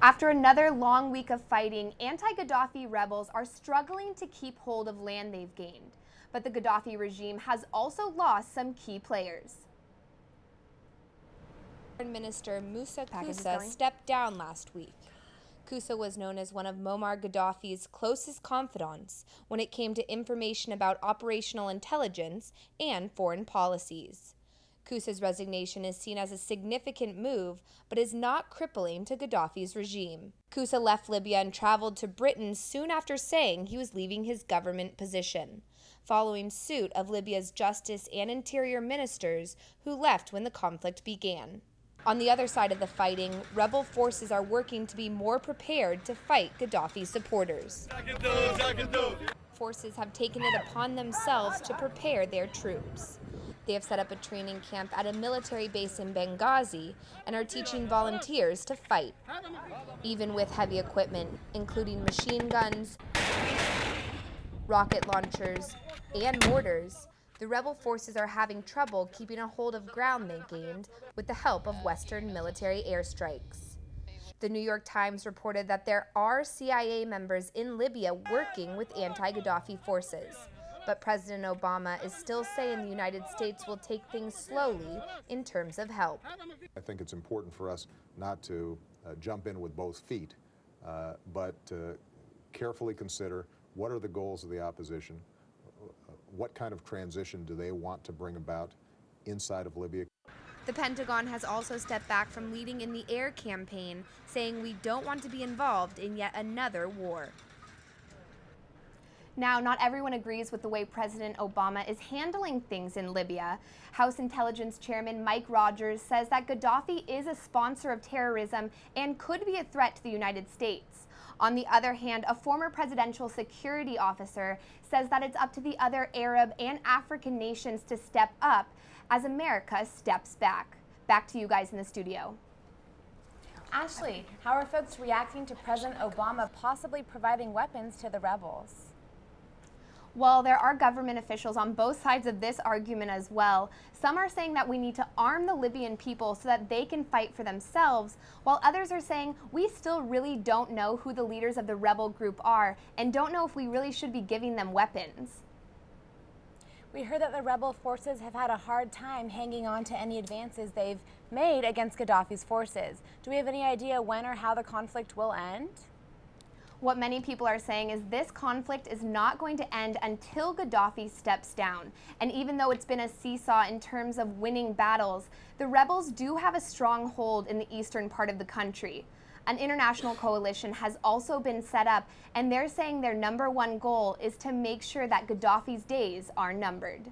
After another long week of fighting, anti-Gaddafi rebels are struggling to keep hold of land they've gained. But the Gaddafi regime has also lost some key players. Foreign Minister Moussa Koussa stepped down last week. Koussa was known as one of Muammar Gaddafi's closest confidants when it came to information about operational intelligence and foreign policies. Koussa's resignation is seen as a significant move, but is not crippling to Gaddafi's regime. Koussa left Libya and traveled to Britain soon after saying he was leaving his government position, following suit of Libya's justice and interior ministers who left when the conflict began. On the other side of the fighting, rebel forces are working to be more prepared to fight Gaddafi supporters. Forces have taken it upon themselves to prepare their troops. They have set up a training camp at a military base in Benghazi and are teaching volunteers to fight. Even with heavy equipment, including machine guns, rocket launchers, and mortars, the rebel forces are having trouble keeping a hold of ground they gained with the help of Western military airstrikes. The New York Times reported that there are CIA members in Libya working with anti-Gaddafi forces. But President Obama is still saying the United States will take things slowly in terms of help. I think it's important for us not to jump in with both feet, but to carefully consider what are the goals of the opposition, what kind of transition do they want to bring about inside of Libya. The Pentagon has also stepped back from leading in the air campaign, saying we don't want to be involved in yet another war. Now, not everyone agrees with the way President Obama is handling things in Libya. House Intelligence Chairman Mike Rogers says that Gaddafi is a sponsor of terrorism and could be a threat to the United States. On the other hand, a former presidential security officer says that it's up to the other Arab and African nations to step up as America steps back. Back to you guys in the studio. Ashley, how are folks reacting to President Obama possibly providing weapons to the rebels? Well, there are government officials on both sides of this argument as well. Some are saying that we need to arm the Libyan people so that they can fight for themselves, while others are saying we still really don't know who the leaders of the rebel group are and don't know if we really should be giving them weapons. We heard that the rebel forces have had a hard time hanging on to any advances they've made against Gaddafi's forces. Do we have any idea when or how the conflict will end? What many people are saying is this conflict is not going to end until Gaddafi steps down. And even though it's been a seesaw in terms of winning battles, the rebels do have a strong hold in the eastern part of the country. An international coalition has also been set up, and they're saying their #1 goal is to make sure that Gaddafi's days are numbered.